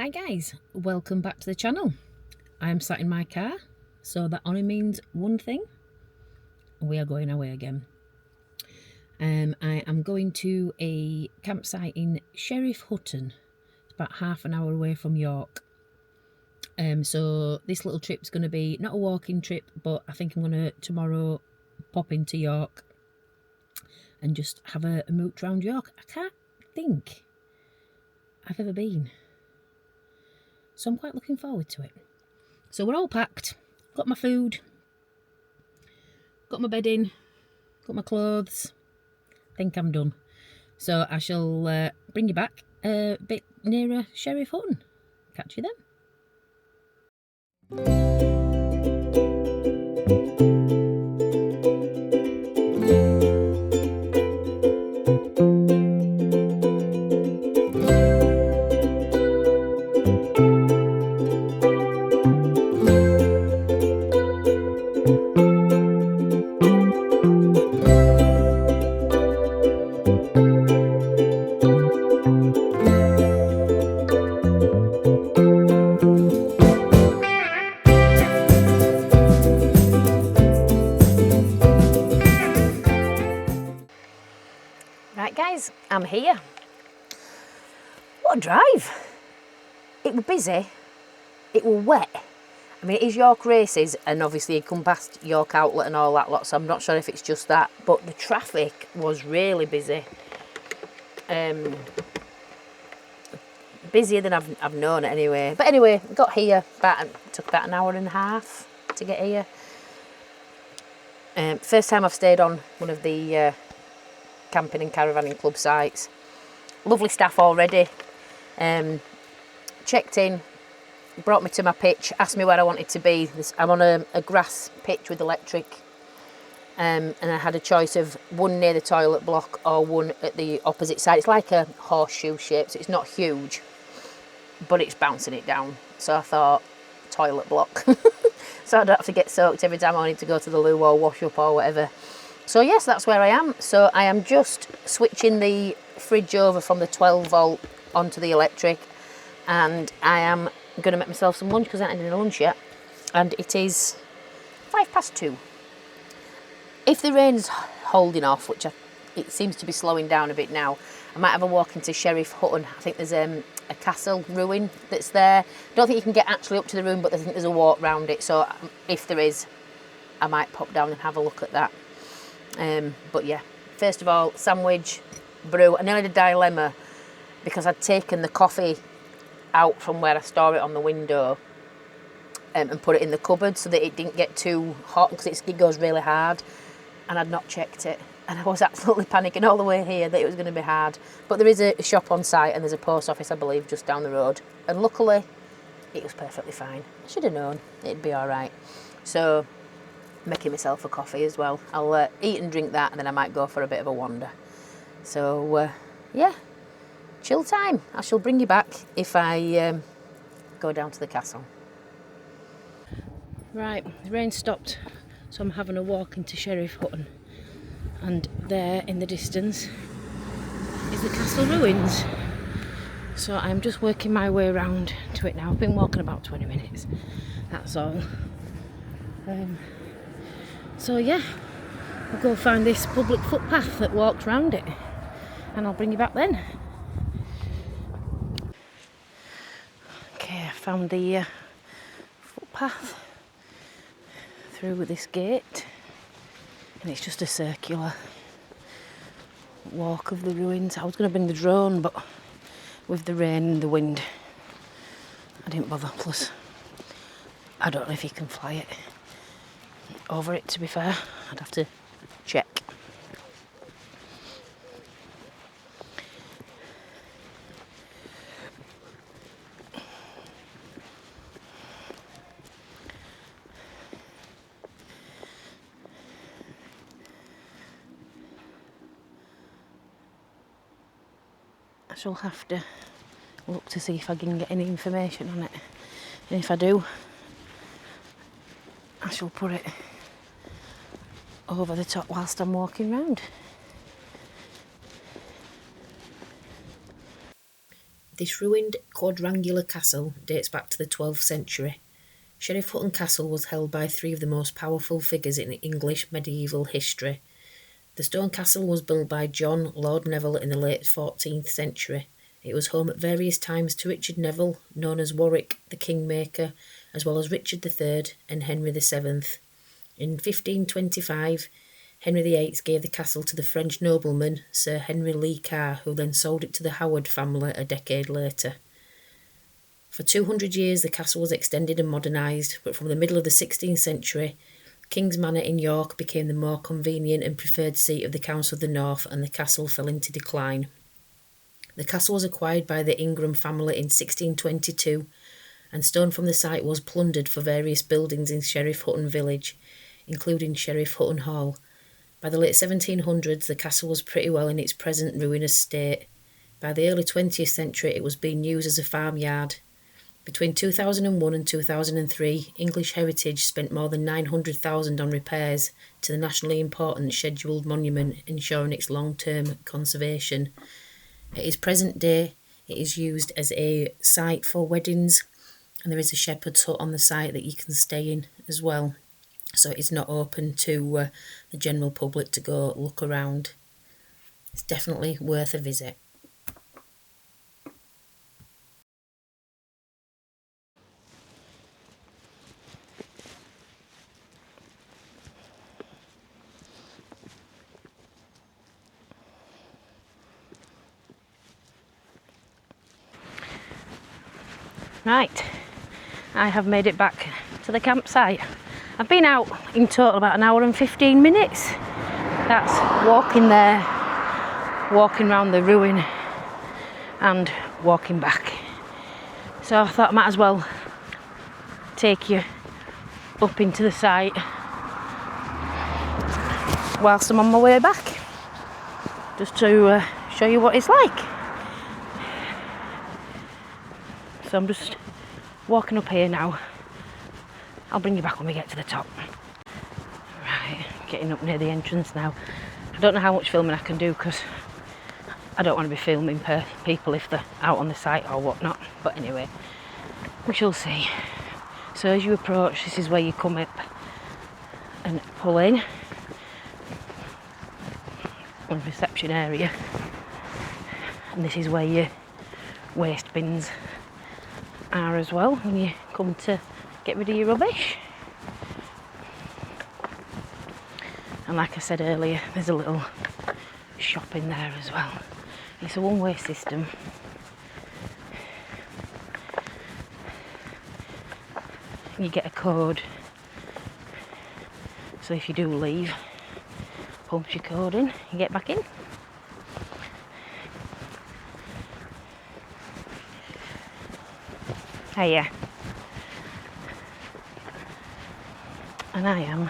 Hi guys, welcome back to the channel. I am sat in my car, so that only means one thing. We are going away again. I am going to a campsite in Sheriff Hutton. It's about half an hour away from York. So this little trip's going to be not a walking trip, but I think I'm going to tomorrow pop into York and just have a mooch round York. I can't think I've ever been, so I'm quite looking forward to it. So we're all packed, got my food, got my bedding, got my clothes. I think I'm done. So I shall bring you back a bit nearer Sheriff Hutton. Catch you then. Right guys, I'm here. What a drive. It was busy, it was wet. I mean, it is York races, and obviously you come past York Outlet and all that lot, so I'm not sure if it's just that, but the traffic was really busy. Busier than I've known it anyway. But anyway, got here, took about an hour and a half to get here. First time I've stayed on one of the camping and caravanning club sites. Lovely staff already. Checked in, brought me to my pitch, asked me where I wanted to be. I'm on a grass pitch with electric, and I had a choice of one near the toilet block or one at the opposite side. It's like a horseshoe shape, so it's not huge, but it's bouncing it down. So I thought, toilet block. So I don't have to get soaked every time I need to go to the loo or wash up or whatever. So yes, that's where I am. So I am just switching the fridge over from the 12 volt onto the electric, and I am going to make myself some lunch because I haven't had any lunch yet, and it is 2:05. If the rain's holding off, which it seems to be slowing down a bit now, I might have a walk into Sheriff Hutton. I think there's a castle ruin that's there. I don't think you can get actually up to the ruin, but I think there's a walk round it, so if there is, I might pop down and have a look at that. But yeah, first of all, sandwich, brew. I nearly had a dilemma because I'd taken the coffee out from where I store it on the window and put it in the cupboard so that it didn't get too hot, because it goes really hard, and I'd not checked it, and I was absolutely panicking all the way here that it was going to be hard. But there is a shop on site, and there's a post office, I believe, just down the road, and luckily it was perfectly fine. I should have known it'd be all right. So making myself a coffee as well. I'll eat and drink that, and then I might go for a bit of a wander. So yeah, chill time. I shall bring you back if I go down to the castle. Right, the rain stopped, so I'm having a walk into Sheriff Hutton, and there in the distance is the castle ruins. So I'm just working my way around to it now. I've been walking about 20 minutes, that's all. So yeah, I'll go find this public footpath that walks round it, and I'll bring you back then. Okay, I found the footpath through this gate, and it's just a circular walk of the ruins. I was going to bring the drone, but with the rain and the wind I didn't bother. Plus I don't know if you can fly it over it, to be fair. I'd have to check. I shall have to look to see if I can get any information on it, and if I do, I shall put it over the top whilst I'm walking round. This ruined quadrangular castle dates back to the 12th century. Sheriff Hutton Castle was held by three of the most powerful figures in English medieval history. The stone castle was built by John, Lord Neville, in the late 14th century. It was home at various times to Richard Neville, known as Warwick the Kingmaker, as well as Richard III and Henry VII. In 1525, Henry VIII gave the castle to the French nobleman Sir Henry Lee Carr, who then sold it to the Howard family a decade later. For 200 years the castle was extended and modernised, but from the middle of the 16th century, King's Manor in York became the more convenient and preferred seat of the Council of the North, and the castle fell into decline. The castle was acquired by the Ingram family in 1622, and stone from the site was plundered for various buildings in Sheriff Hutton village, including Sheriff Hutton Hall. By the late 1700s, the castle was pretty well in its present ruinous state. By the early 20th century, it was being used as a farmyard. Between 2001 and 2003, English Heritage spent more than $900,000 on repairs to the nationally important scheduled monument, ensuring its long-term conservation. At its present day, it is used as a site for weddings, and there is a shepherd's hut on the site that you can stay in as well. So it's not open to the general public to go look around. It's definitely worth a visit. Right, I have made it back to the campsite. I've been out in total about an hour and 15 minutes. That's walking there, walking around the ruin and walking back. So I thought I might as well take you up into the site whilst I'm on my way back, just to show you what it's like. So I'm just walking up here now. I'll bring you back when we get to the top. Right, getting up near the entrance now. I don't know how much filming I can do because I don't want to be filming people if they're out on the site or whatnot. But anyway, we shall see. So as you approach, this is where you come up and pull in. On the reception area. And this is where your waste bins are as well when you come to get rid of your rubbish. And like I said earlier, there's a little shop in there as well. It's a one-way system. You get a code, so if you do leave, punch your code in, you get back in. Hiya. And I am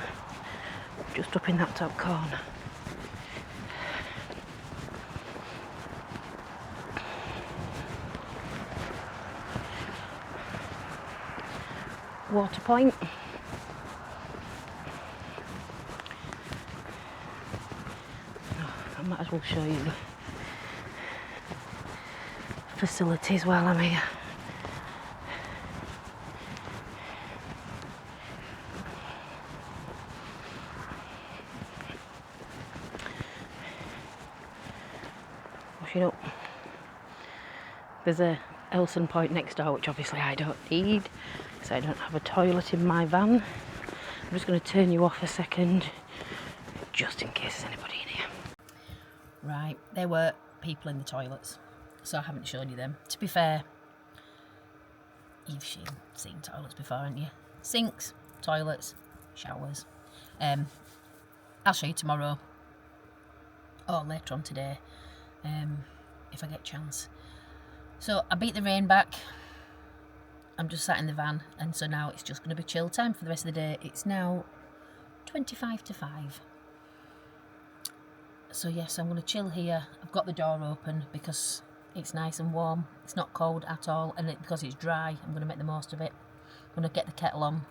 just up in that top corner. Water point. Oh, I might as well show you the facilities while I'm here. Washing up. There's a Elson point next door, which obviously I don't need, so I don't have a toilet in my van. I'm just going to turn you off a second, just in case there's anybody in here. Right, there were people in the toilets, so I haven't shown you them. To be fair, you've seen toilets before, haven't you? Sinks, toilets, showers. I'll show you tomorrow, or later on today, if I get a chance. So I beat the rain back. I'm just sat in the van, and so now it's just going to be chill time for the rest of the day. It's now 25 to 5. So yes, I'm going to chill here. I've got the door open because it's nice and warm. It's not cold at all, and because it's dry, I'm going to make the most of it. I'm going to get the kettle on.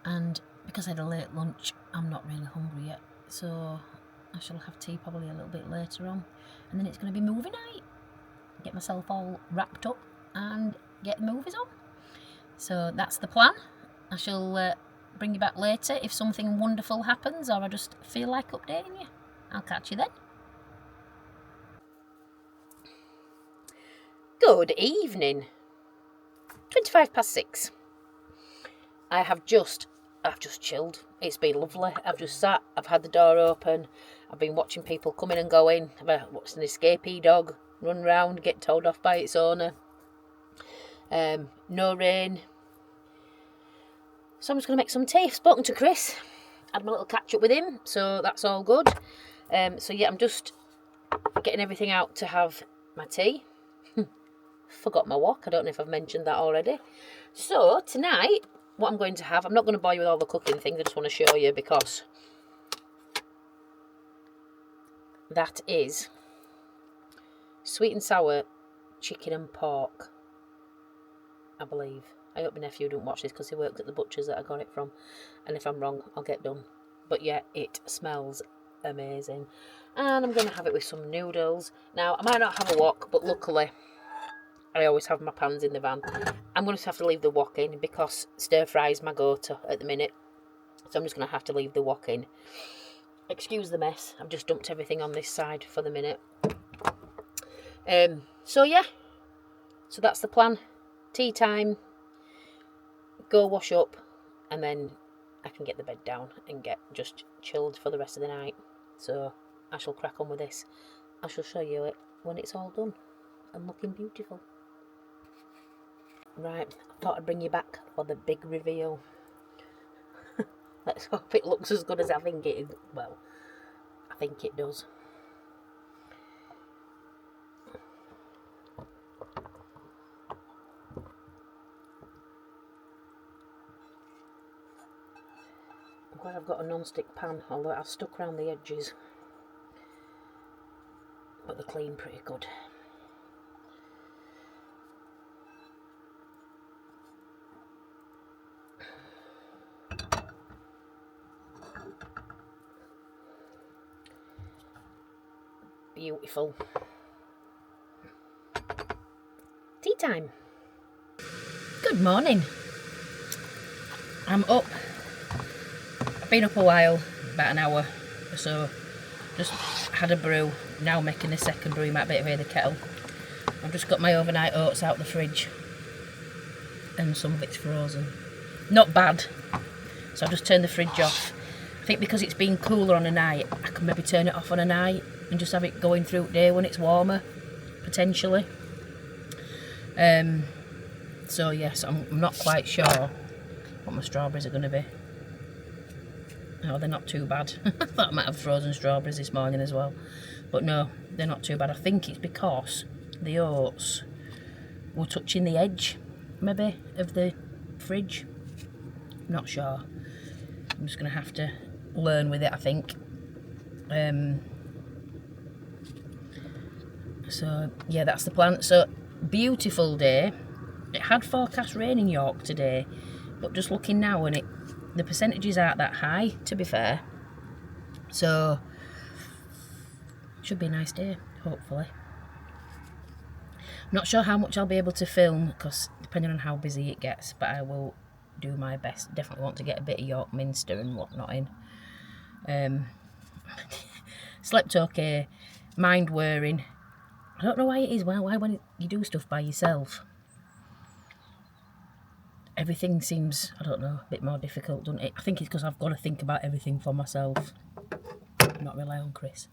And because I had a late lunch, I'm not really hungry yet. So I shall have tea probably a little bit later on. And then it's going to be movie night. get myself all wrapped up and get the movies on. So that's the plan. I shall bring you back later if something wonderful happens or I just feel like updating you. I'll catch you then. Good evening. 6:25. I've just chilled. It's been lovely. I've just sat, I've had the door open, I've been watching people coming and going. I've watched an escapee dog run round, get told off by its owner. No rain. So I'm just going to make some tea. I've spoken to Chris, had my little catch up with him, so that's all good. So yeah, I'm just getting everything out to have my tea. Forgot my wok, I don't know if I've mentioned that already. So tonight, what I'm going to have, I'm not going to bore you with all the cooking things, I just want to show you because that is sweet and sour chicken and pork, I believe. I hope my nephew don't watch this because he works at the butcher's that I got it from, and if I'm wrong I'll get done. But yeah, it smells amazing, and I'm going to have it with some noodles. Now I might not have a wok, but luckily I always have my pans in the van. I'm going to have to leave the wok in because stir fry is my go-to at the minute, so I'm just going to have to leave the wok in. Excuse the mess, I've just dumped everything on this side for the minute. So yeah, so that's the plan. Tea time, go wash up, and then I can get the bed down and get just chilled for the rest of the night. So I shall crack on with this. I shall show you it when it's all done and looking beautiful. Right, I thought I'd bring you back for the big reveal. Let's hope it looks as good as I think it is. Well, I think it does. I'm glad I've got a non-stick pan, although I've stuck around the edges. But they're clean pretty good. Beautiful. Tea time. Good morning. I'm up. I've been up a while, about an hour or so. Just had a brew. Now making a second brew. You might better hear the kettle. I've just got my overnight oats out the fridge, and some of it's frozen. Not bad. So I've just turned the fridge off. I think because it's been cooler on a night, I can maybe turn it off on a night and just have it going through the day when it's warmer, potentially. So yes, I'm not quite sure what my strawberries are going to be. Oh, they're not too bad. I thought I might have frozen strawberries this morning as well, but no, they're not too bad. I think it's because the oats were touching the edge, maybe, of the fridge. Not sure. I'm just going to have to learn with it, I think. So yeah, that's the plan. So beautiful day. It had forecast rain in York today, but just looking now, and the percentages aren't that high, to be fair. So should be a nice day, hopefully. Not sure how much I'll be able to film, because depending on how busy it gets, but I will do my best. Definitely want to get a bit of York Minster and whatnot in. Slept okay, mind whirring. I don't know why it is. Why when you do stuff by yourself, everything seems, I don't know, a bit more difficult, doesn't it? I think it's because I've got to think about everything for myself, not rely on Chris.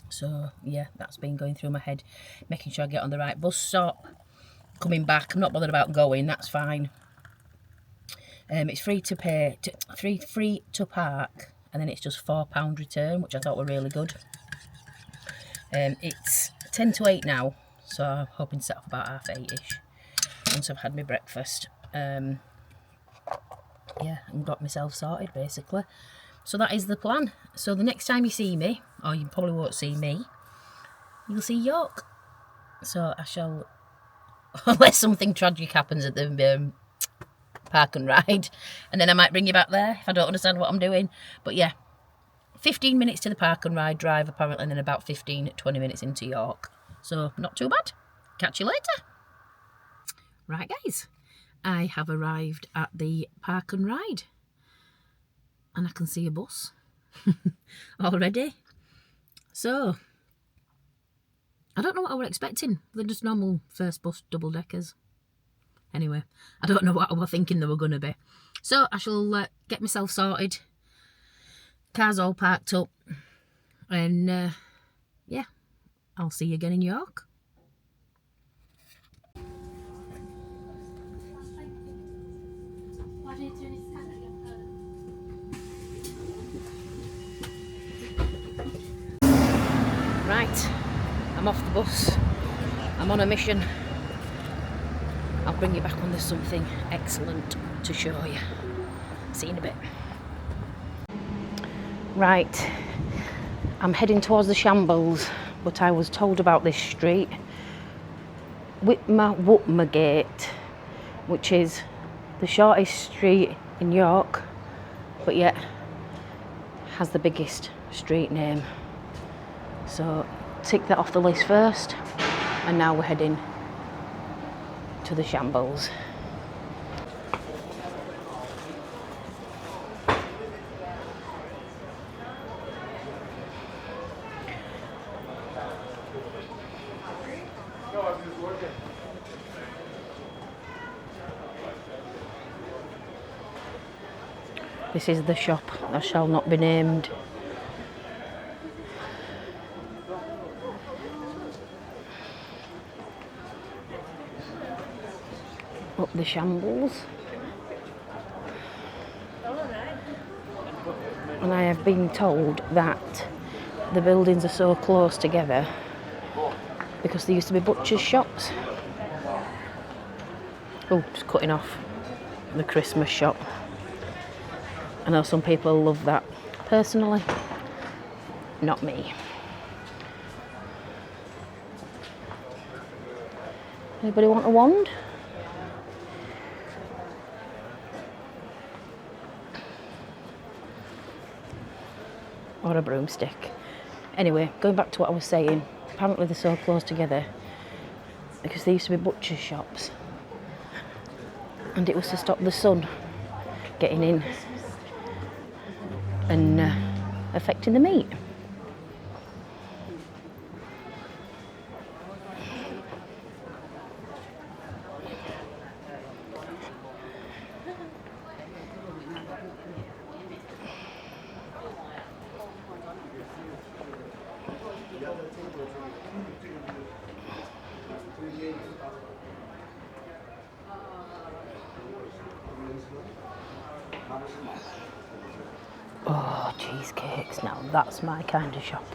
So yeah, that's been going through my head, making sure I get on the right bus stop. Coming back, I'm not bothered about going, that's fine. It's free to pay, free to park, and then it's just £4 return, which I thought were really good. It's 10 to 8 now, so I'm hoping to set off about 8:30ish once I've had my breakfast. Yeah, and got myself sorted basically. So that is the plan. So the next time you see me, or you probably won't see me, you'll see York. So I shall, unless something tragic happens at the park and ride, and then I might bring you back there if I don't understand what I'm doing. But yeah, 15 minutes to the park and ride drive apparently, and then about 15, 20 minutes into York. So not too bad. Catch you later. Right guys, I have arrived at the park and ride. And I can see a bus already. So, I don't know what I was expecting. They're just normal first bus double deckers. Anyway, I don't know what I was thinking they were going to be. So, I shall get myself sorted. Car's all parked up. And, yeah, I'll see you again in York. Right, I'm off the bus. I'm on a mission. I'll bring you back when there's something excellent to show you. See you in a bit. Right, I'm heading towards the Shambles, but I was told about this street, Whitmer Gate, which is the shortest street in York, but yet has the biggest street name. So tick that off the list first, and now we're heading to the Shambles. This is the shop that shall not be named. Up the Shambles. And I have been told that the buildings are so close together because there used to be butchers' shops. Oh, just cutting off the Christmas shop. I know some people love that. Personally, not me. Anybody want a wand? Or a broomstick. Anyway, going back to what I was saying, apparently they're so close together because there used to be butcher's shops, and it was to stop the sun getting in and affecting the meat. Oh, cheesecakes. Now that's my kind of shop.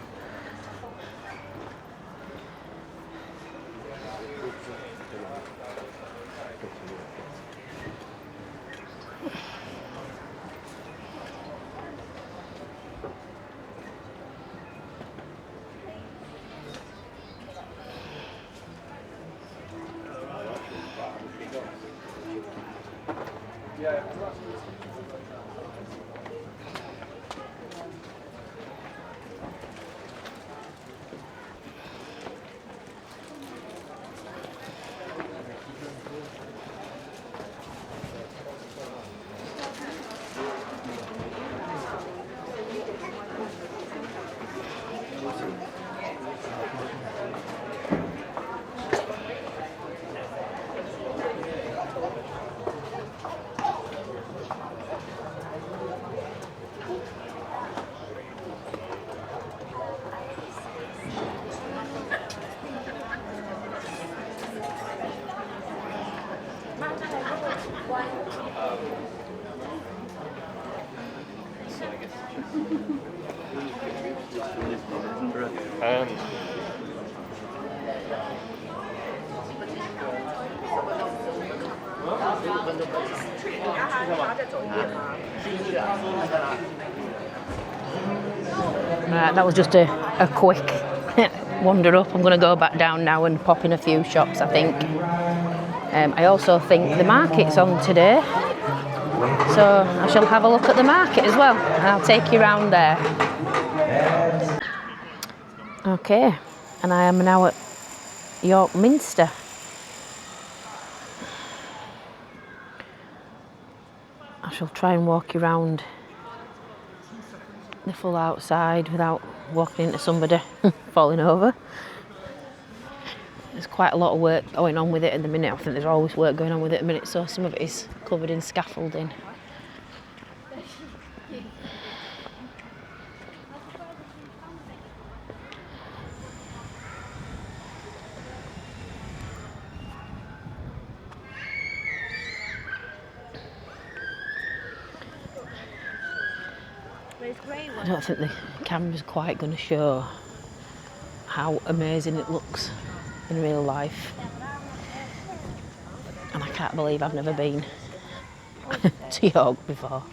Right, that was just a quick wander up. I'm going to go back down now and pop in a few shops, I think. I also think the market's on today, so I shall have a look at the market as well, and I'll take you around there. Okay, and I am now at York Minster. I shall try and walk you around the full outside without walking into somebody falling over. There's quite a lot of work going on with it at the minute. I think there's always work going on with it at the minute, so some of it is covered in scaffolding. I don't think the camera's quite going to show how amazing it looks in real life. And I can't believe I've never been to York before.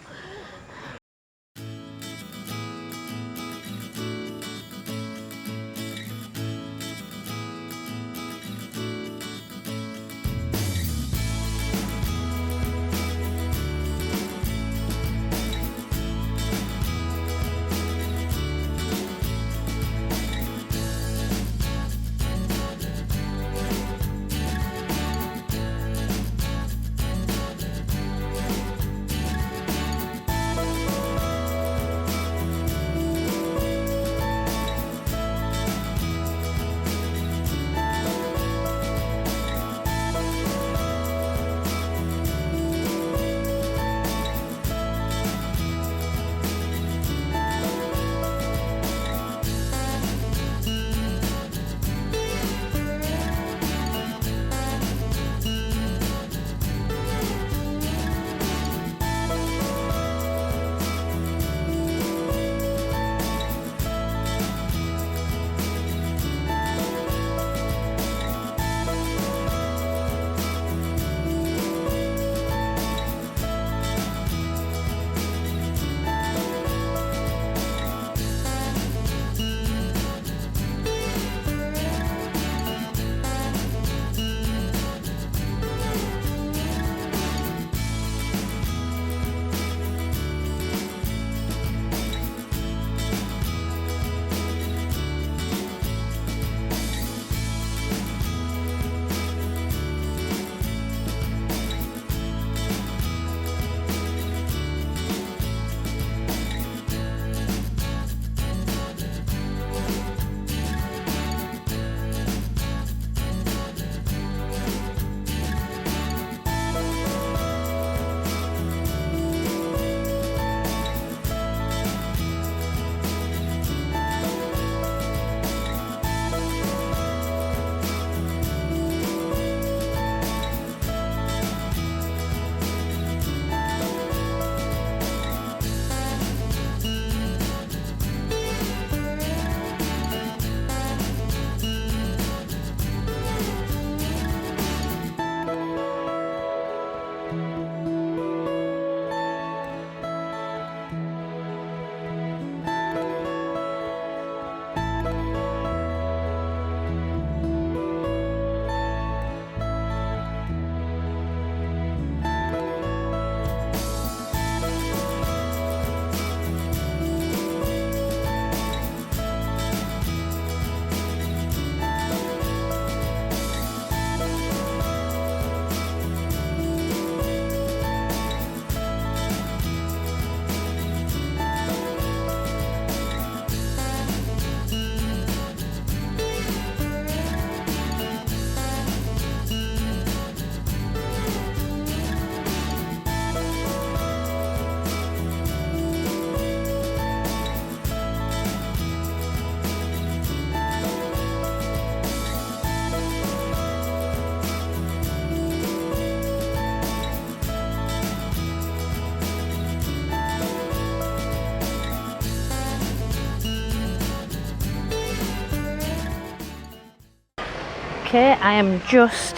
Okay, I am just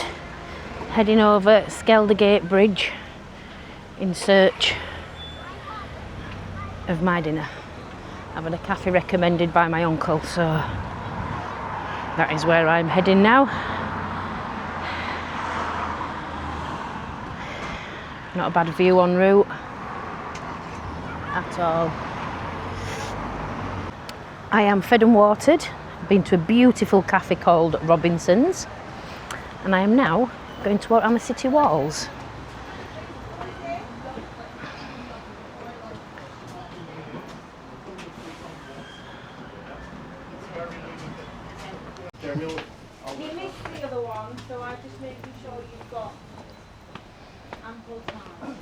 heading over Skeldergate Bridge in search of my dinner. I've had a cafe recommended by my uncle, so that is where I'm heading now. Not a bad view en route at all. I am fed and watered I've been to a beautiful cafe called Robinson's, and I am now going to walk around the city walls. He missed the other one, so I'm just making sure you've got ample time.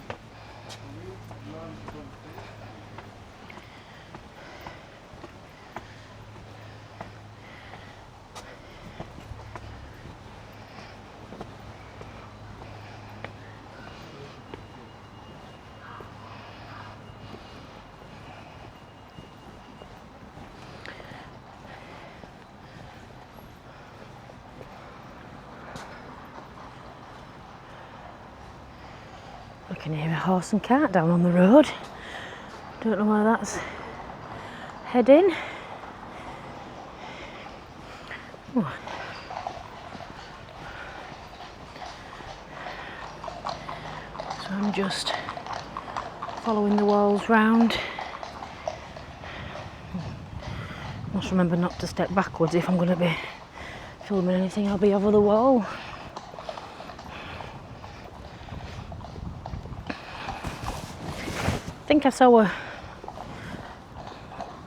I can hear a horse and cart down on the road. Don't know where that's heading. Oh. So I'm just following the walls round. Must remember not to step backwards if I'm going to be filming anything. I'll be over the wall. I think I saw a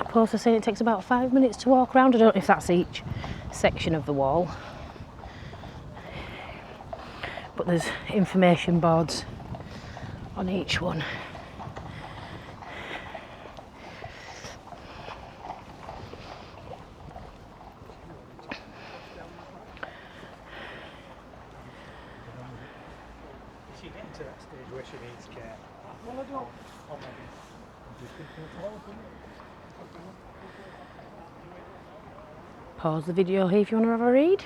poster saying it takes about 5 minutes to walk around. I don't know if that's each section of the wall, but there's information boards on each one. Is she getting to that stage where she needs care? Well, I don't. Or maybe just into the toilet. Pause the video here if you want to have a read.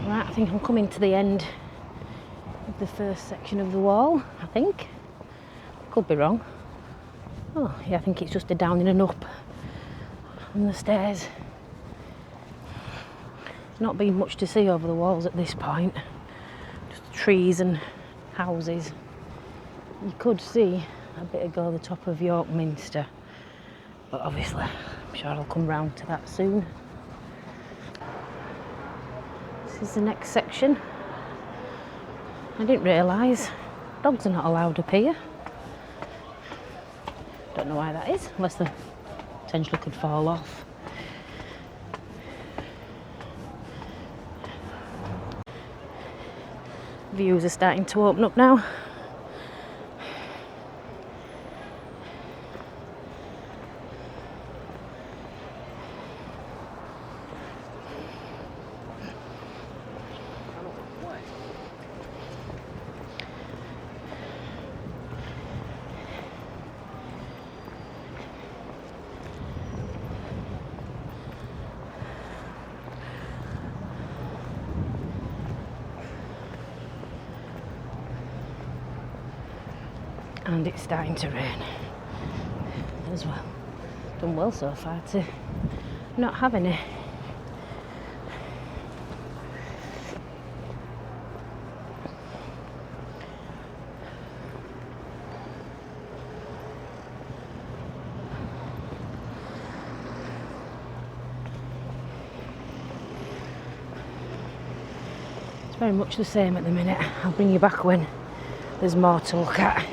Right, I think I'm coming to the end of the first section of the wall, I think. Could be wrong. Oh, yeah, I think it's just a down and an up on the stairs. There's not been much to see over the walls at this point. Just trees and houses. You could see a bit ago the top of York Minster, but obviously I'm sure I'll come round to that soon. This is the next section. I didn't realise dogs are not allowed up here. Don't know why that is, unless they potentially could fall off. Views are starting to open up now. And it's starting to rain as well. Done well so far to not have any. It's very much the same at the minute. I'll bring you back when there's more to look at.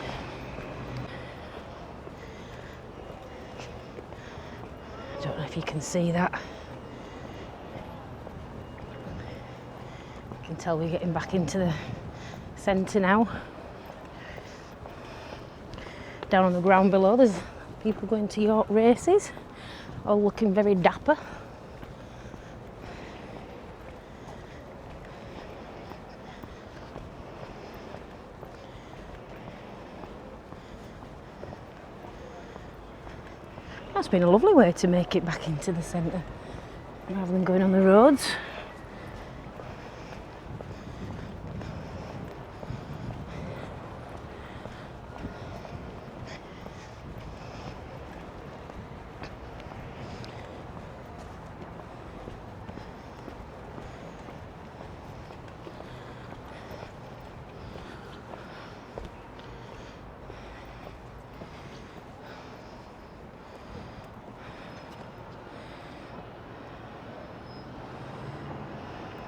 Don't know if you can see that. You can tell we're getting back into the centre now. Down on the ground below there's people going to York races, all looking very dapper. That's been a lovely way to make it back into the centre rather than going on the roads.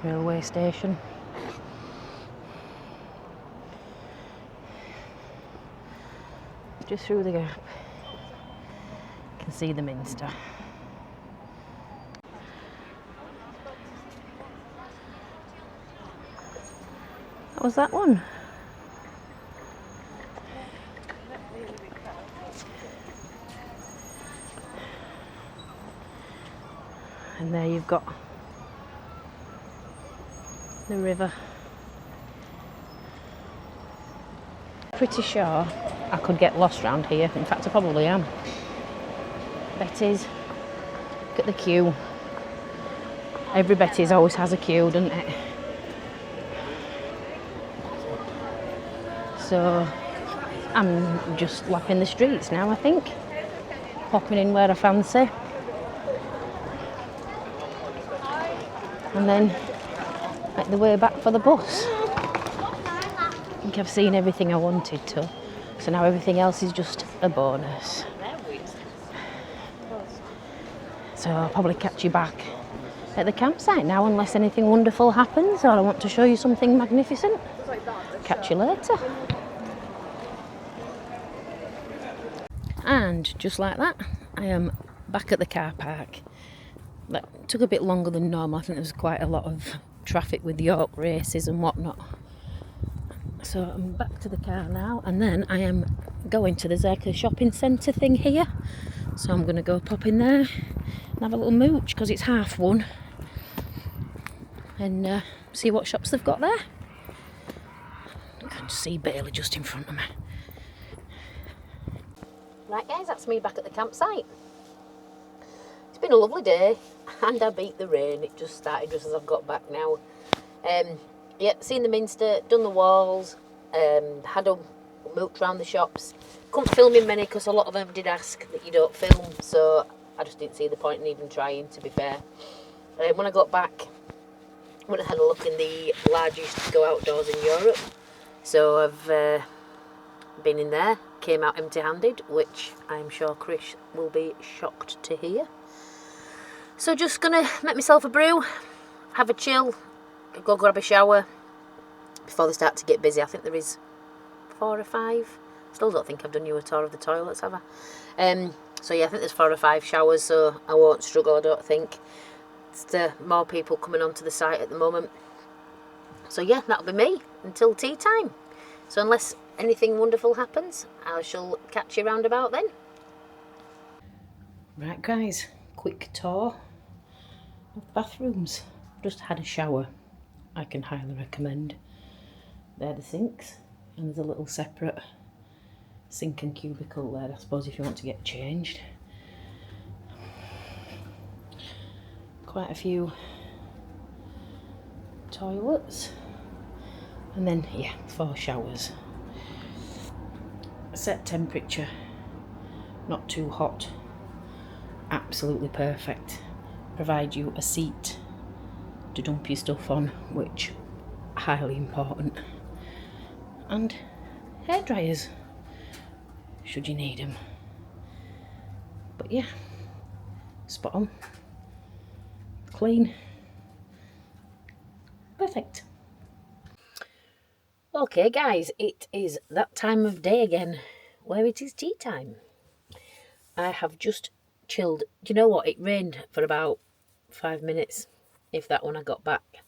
Railway station. Just through the gap, you can see the Minster. What was that one? And there you've got the river. Pretty sure I could get lost round here. In fact, I probably am. Betty's. Look at the queue. Every Betty's always has a queue, doesn't it? So I'm just lapping the streets now, I think. Popping in where I fancy. And then make the way back for the bus. I think I've seen everything I wanted to. So now everything else is just a bonus. So I'll probably catch you back at the campsite now, unless anything wonderful happens or I want to show you something magnificent. Catch you later. And just like that, I am back at the car park. That took a bit longer than normal. I think there was quite a lot of traffic with York races and whatnot. So I'm back to the car now, and then I am going to, there's like a shopping centre thing here. So I'm going to go pop in there and have a little mooch because it's 1:30 and see what shops they've got there. I can see Bailey just in front of me. Right guys, that's me back at the campsite. It's been a lovely day and I beat the rain. It just started just as I've got back now. Yeah, seen the Minster, done the walls, had a mooch round the shops. Couldn't film in many because a lot of them did ask that you don't film, so I just didn't see the point in even trying, to be fair. When I got back, I went and had a look in the largest go outdoors in Europe. So I've been in there, came out empty-handed, which I'm sure Chris will be shocked to hear. So just gonna make myself a brew, have a chill, go grab a shower before they start to get busy. I think there is 4 or 5. Still don't think I've done you a tour of the toilets, have I? So yeah, I think there's 4 or 5 showers, so I won't struggle, I don't think. It's more people coming onto the site at the moment. So yeah, that'll be me until tea time. So unless anything wonderful happens, I shall catch you round about then. Right guys, quick tour of bathrooms. Just had a shower. I can highly recommend. They're the sinks, and there's a little separate sink and cubicle there, I suppose, if you want to get changed. Quite a few toilets, and then yeah, 4 showers. Set temperature, not too hot, absolutely perfect. Provide you a seat to dump your stuff on, which highly important, and hair dryers should you need them. But yeah, spot on, clean, perfect. Okay guys, it is that time of day again where it is tea time. I have just chilled. Do you know what, it rained for about 5 minutes, if that, when I got back,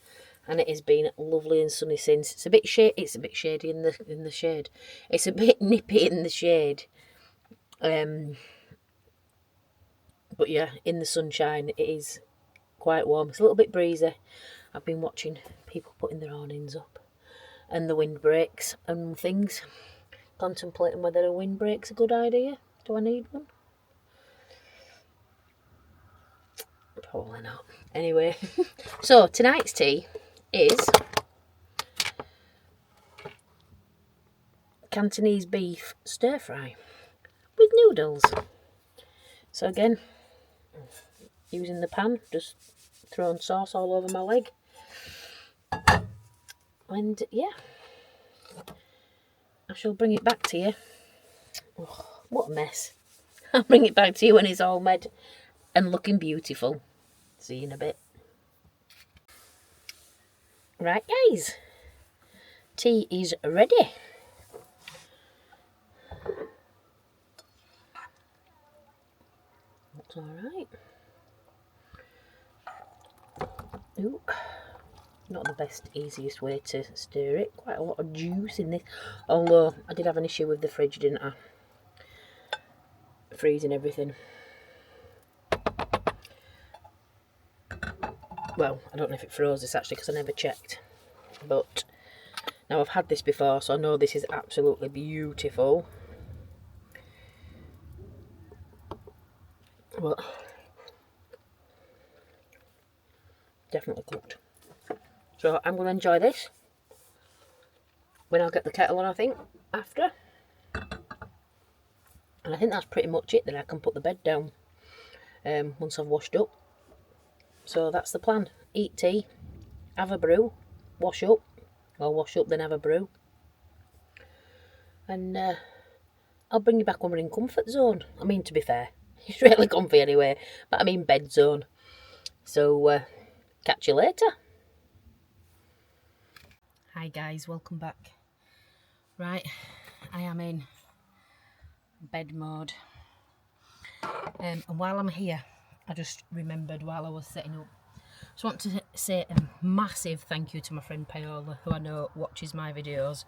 and it has been lovely and sunny since. It's a bit shady in the shade. It's a bit nippy in the shade. But yeah, in the sunshine it is quite warm. It's a little bit breezy. I've been watching people putting their awnings up and the windbreaks and things. Contemplating whether a windbreak's a good idea. Do I need one? Probably not. Anyway, so tonight's tea is Cantonese beef stir fry with noodles. So again, using the pan, just throwing sauce all over my leg. And yeah, I shall bring it back to you. Oh, what a mess. I'll bring it back to you when it's all made and looking beautiful. See you in a bit. Right guys, tea is ready. Looks alright. Ooh, not the best, easiest way to stir it. Quite a lot of juice in this. Although I did have an issue with the fridge, didn't I? Freezing everything. Well, I don't know if it froze this actually because I never checked. But now I've had this before, so I know this is absolutely beautiful. But definitely cooked. So I'm going to enjoy this when I'll get the kettle on, I think, after. And I think that's pretty much it. Then I can put the bed down once I've washed up. So that's the plan. Eat tea, have a brew, wash up, or wash up then have a brew. And I'll bring you back when we're in comfort zone. I mean, to be fair, it's really comfy anyway, but I mean bed zone. So catch you later. Hi guys, welcome back. Right, I am in bed mode. And while I'm here, I just remembered while I was setting up. Just want to say a massive thank you to my friend Paola, who I know watches my videos.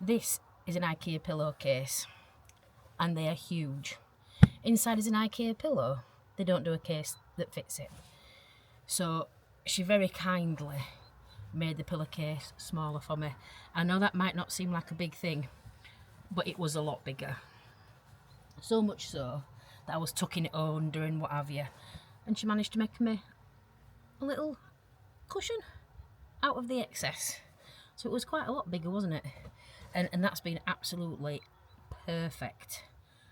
This is an IKEA pillowcase, and they are huge. Inside is an IKEA pillow. They don't do a case that fits it. So she very kindly made the pillowcase smaller for me. I know that might not seem like a big thing, but it was a lot bigger. So much so that I was tucking it under and what have you. And she managed to make me a little cushion out of the excess. So it was quite a lot bigger, wasn't it? And that's been absolutely perfect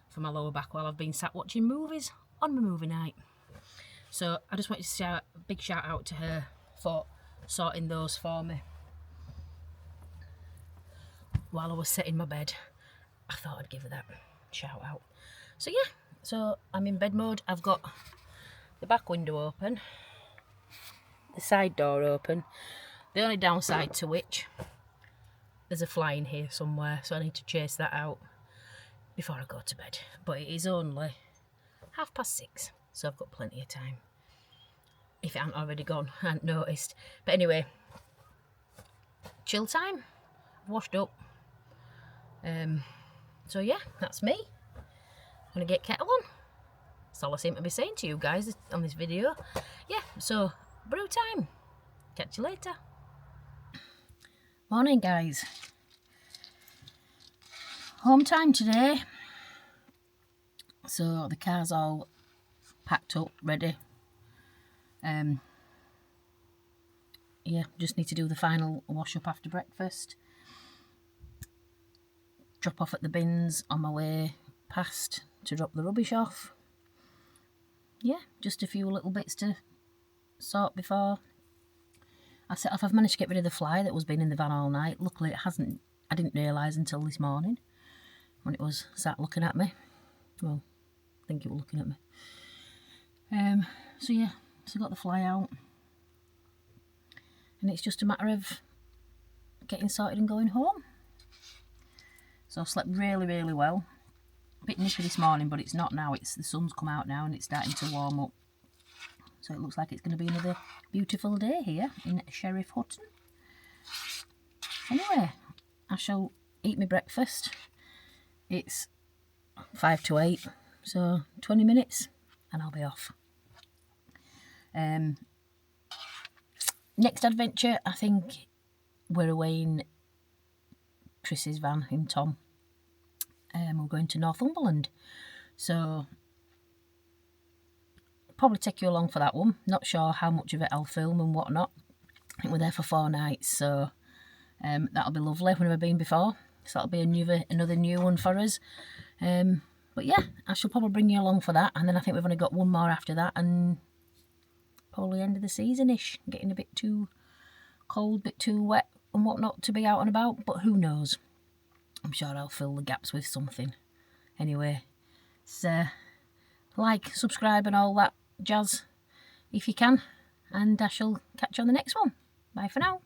for my lower back while I've been sat watching movies on my movie night. So I just wanted to shout a big shout out to her for sorting those for me. While I was setting my bed, I thought I'd give her that shout out. So yeah, so I'm in bed mode. I've got the back window open, the side door open. The only downside to which, there's a fly in here somewhere, so I need to chase that out before I go to bed. But it is only 6:30, so I've got plenty of time. If it hasn't already gone, I hadn't noticed. But anyway, chill time. I've washed up. So yeah, that's me. I'm gonna get kettle on. That's all I seem to be saying to you guys on this video. Yeah, so brew time. Catch you later. Morning guys. Home time today. So the car's all packed up, ready. Yeah, just need to do the final wash up after breakfast. Drop off at the bins on my way past to drop the rubbish off. Yeah, just a few little bits to sort before I set off. I've managed to get rid of the fly that was been in the van all night. Luckily it hasn't, I didn't realise until this morning when it was sat looking at me. Well, I think it was looking at me. So yeah, so I got the fly out. And it's just a matter of getting sorted and going home. So I slept really, really well. A bit nippy this morning, but it's not now. It's the sun's come out now and it's starting to warm up. So it looks like it's going to be another beautiful day here in Sheriff Hutton. Anyway, I shall eat my breakfast. It's 5 to 8, so 20 minutes and I'll be off. Next adventure, I think we're away in Chris's van, in Tom. We're going to Northumberland. So probably take you along for that one. Not sure how much of it I'll film and whatnot. I think we're there for 4 nights, so that'll be lovely. We've never been before, so that'll be another new one for us. But yeah, I shall probably bring you along for that, and then I think we've only got one more after that, and probably end of the season-ish. Getting a bit too cold, bit too wet and whatnot to be out and about, but who knows? I'm sure I'll fill the gaps with something. Anyway, so like, subscribe and all that jazz if you can, and I shall catch you on the next one. Bye for now.